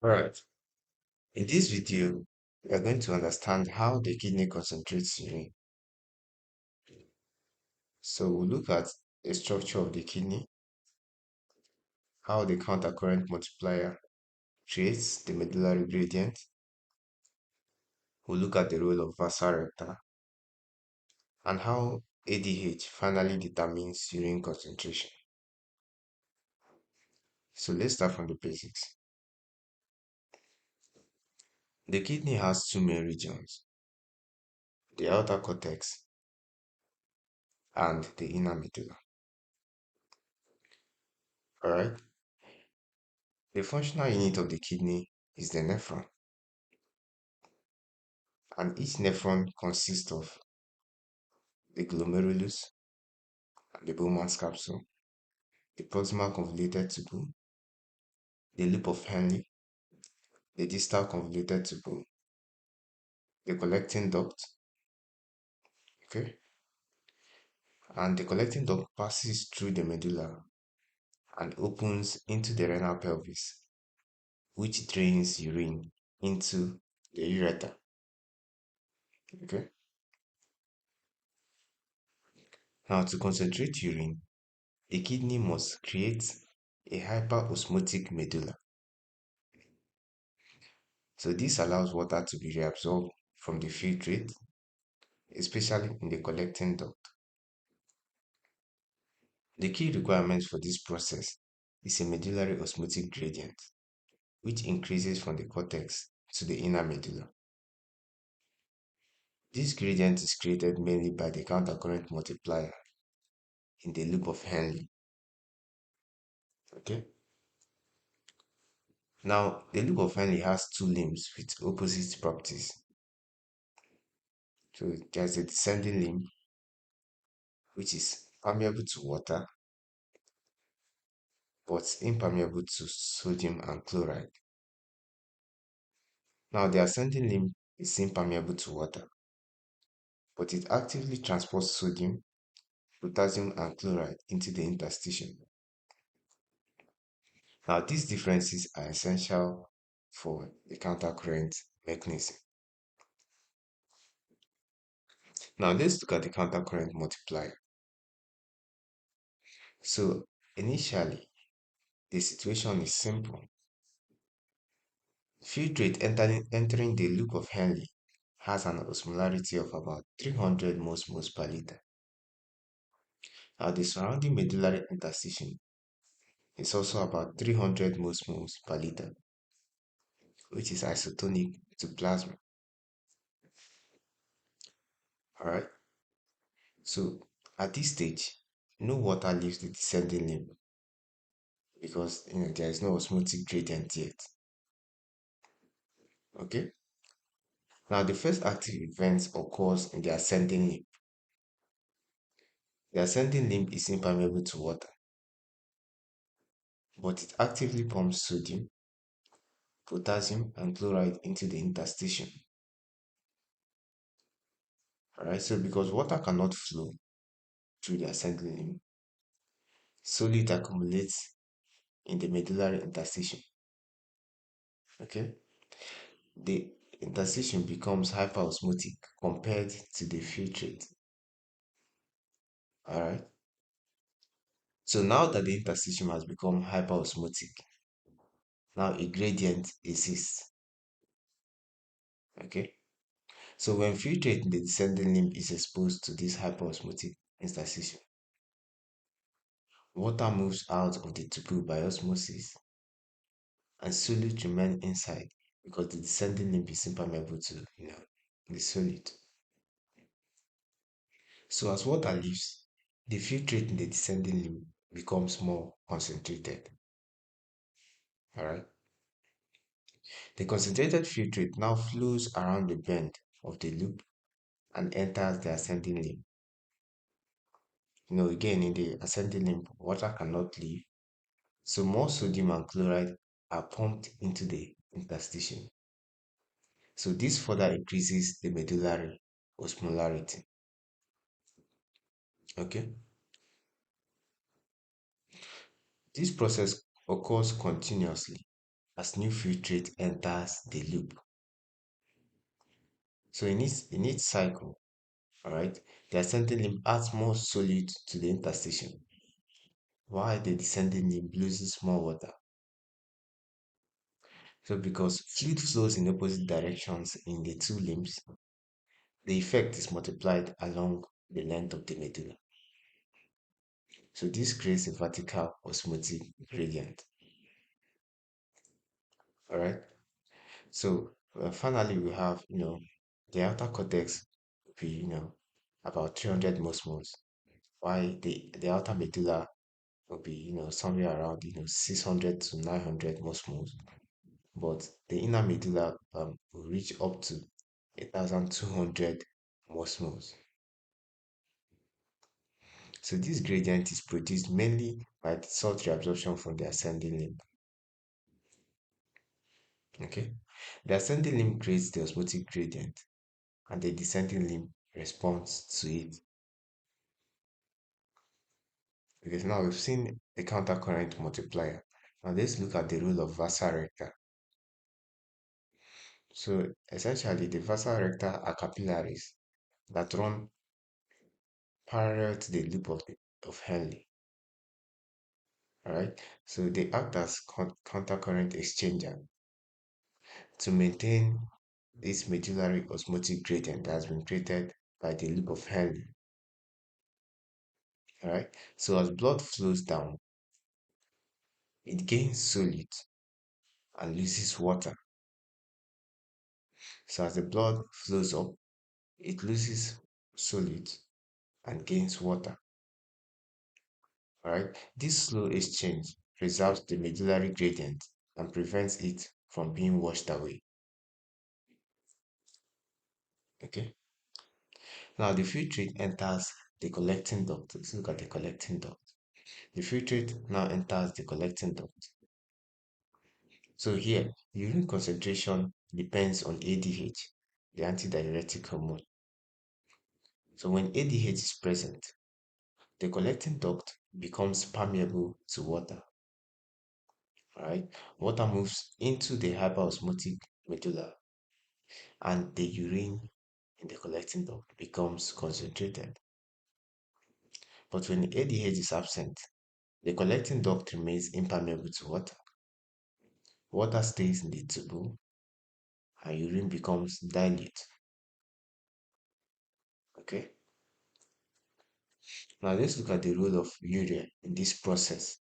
Alright, in this video, we are going to understand how the kidney concentrates urine. So we'll look at the structure of the kidney, how the countercurrent multiplier creates the medullary gradient. We'll look at the role of vasa recta and how ADH finally determines urine concentration. So let's start from the basics. The kidney has two main regions, the outer cortex and the inner medulla. Alright, the functional unit of the kidney is the nephron, and each nephron consists of the glomerulus and the Bowman's capsule, the proximal convoluted tubule, the loop of Henle, the distal convoluted tubule, the collecting duct, okay, and the collecting duct passes through the medulla and opens into the renal pelvis, which drains urine into the ureter, okay. Now, to concentrate urine, the kidney must create a hyperosmotic medulla. So this allows water to be reabsorbed from the filtrate, especially in the collecting duct. The key requirement for this process is a medullary osmotic gradient, which increases from the cortex to the inner medulla. This gradient is created mainly by the countercurrent multiplier in the loop of Henle. Okay. Now, the loop of Henle has two limbs with opposite properties. So there's a descending limb, which is permeable to water, but impermeable to sodium and chloride. Now, the ascending limb is impermeable to water, but it actively transports sodium, potassium, and chloride into the interstitium. Now, these differences are essential for the countercurrent mechanism. Now, let's look at the countercurrent multiplier. So, initially, the situation is simple. Filtrate entering the loop of Henle has an osmolarity of about 300 moles per liter. Now, the surrounding medullary interstitium is also about 300 moles per liter, which is isotonic to plasma. Alright, so at this stage, no water leaves the descending limb because there is no osmotic gradient yet. Okay, now the first active event occurs in the ascending limb. The ascending limb is impermeable to water, but it actively pumps sodium, potassium, and chloride into the interstitium. Alright, so because water cannot flow through the ascending limb, solid accumulates in the medullary interstitium. Okay, the interstitium becomes hyperosmotic compared to the filtrate. Alright, so now that the interstitium has become hyperosmotic, now a gradient exists. Okay, so when filtrate in the descending limb is exposed to this hyperosmotic interstitium, water moves out of the tubule by osmosis and solute remain inside because the descending limb is impermeable to the solute. So as water leaves, the filtrate in the descending limb becomes more concentrated. Alright. The concentrated filtrate now flows around the bend of the loop and enters the ascending limb. Again in the ascending limb, water cannot leave, so more sodium and chloride are pumped into the interstitium. So this further increases the medullary osmolarity. Okay. This process occurs continuously as new filtrate enters the loop. So in each cycle, all right, the ascending limb adds more solute to the interstitium, while the descending limb loses more water. So because fluid flows in opposite directions in the two limbs, the effect is multiplied along the length of the medulla. So this creates a vertical osmotic gradient. All right. So finally, we have the outer cortex will be about 300 mosmoles, while the outer medulla will be somewhere around 600 to 900 mosmoles. But the inner medulla will reach up to 1,200 mosmoles. So this gradient is produced mainly by the salt reabsorption from the ascending limb. Okay, the ascending limb creates the osmotic gradient, and the descending limb responds to it. Because now we've seen the countercurrent multiplier. Now let's look at the role of vasa recta. So essentially, the vasa recta are capillaries that run parallel to the loop of Henle. All right, so they act as countercurrent exchanger to maintain this medullary osmotic gradient that has been created by the loop of Henle. All right, so as blood flows down, it gains solute and loses water. So as the blood flows up, it loses solute and gains water. All right, this slow exchange preserves the medullary gradient and prevents it from being washed away. Okay, now the filtrate enters the collecting duct. Let's look at the collecting duct. The filtrate now enters the collecting duct. So here, urine concentration depends on ADH, the antidiuretic hormone. So when ADH is present, the collecting duct becomes permeable to water. Right? Water moves into the hyperosmotic medulla, and the urine in the collecting duct becomes concentrated. But when ADH is absent, the collecting duct remains impermeable to water. Water stays in the tubule, and urine becomes dilute. Okay. Now let's look at the role of urea in this process.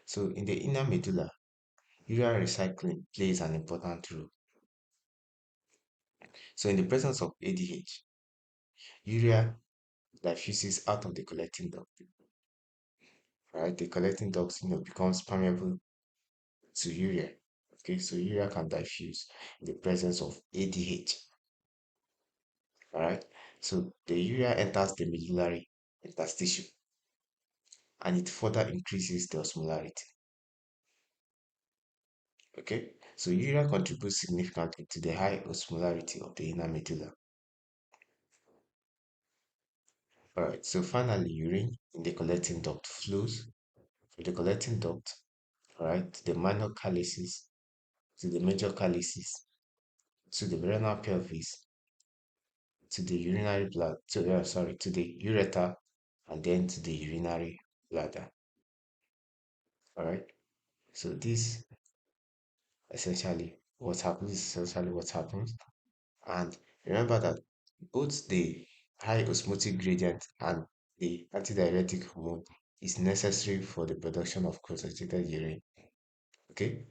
So in the inner medulla, urea recycling plays an important role. So in the presence of ADH, urea diffuses out of the collecting duct. Right, the collecting duct becomes permeable to urea. Okay, so urea can diffuse in the presence of ADH. All right, so the urea enters the medullary interstitium, and it further increases the osmolarity. Okay, so urea contributes significantly to the high osmolarity of the inner medulla. All right, so finally, urine in the collecting duct flows from the collecting duct, all right, to the minor calyces, to the major calyces, to the renal pelvis, to the urinary blood, to the ureter, and then to the urinary bladder. All right, so this essentially what happens. And remember that both the high osmotic gradient and the antidiuretic hormone is necessary for the production of concentrated urine. Okay,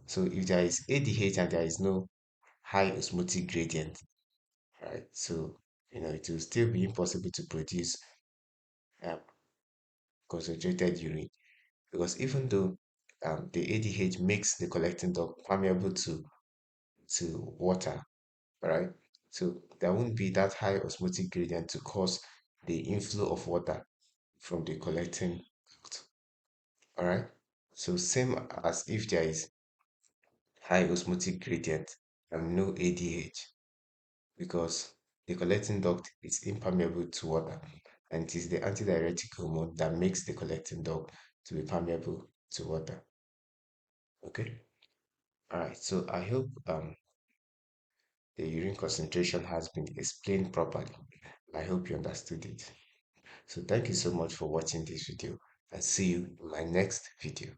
so if there is ADH and there is no high osmotic gradient, right, so it will still be impossible to produce um, concentrated urine, because even though the ADH makes the collecting duct permeable to water, right? So there won't be that high osmotic gradient to cause the inflow of water from the collecting duct. All right. So same as if there is high osmotic gradient and no ADH, because the collecting duct is impermeable to water, and it is the antidiuretic hormone that makes the collecting duct to be permeable to water. Okay. All right. So I hope the urine concentration has been explained properly. I hope you understood it. So thank you so much for watching this video and see you in my next video.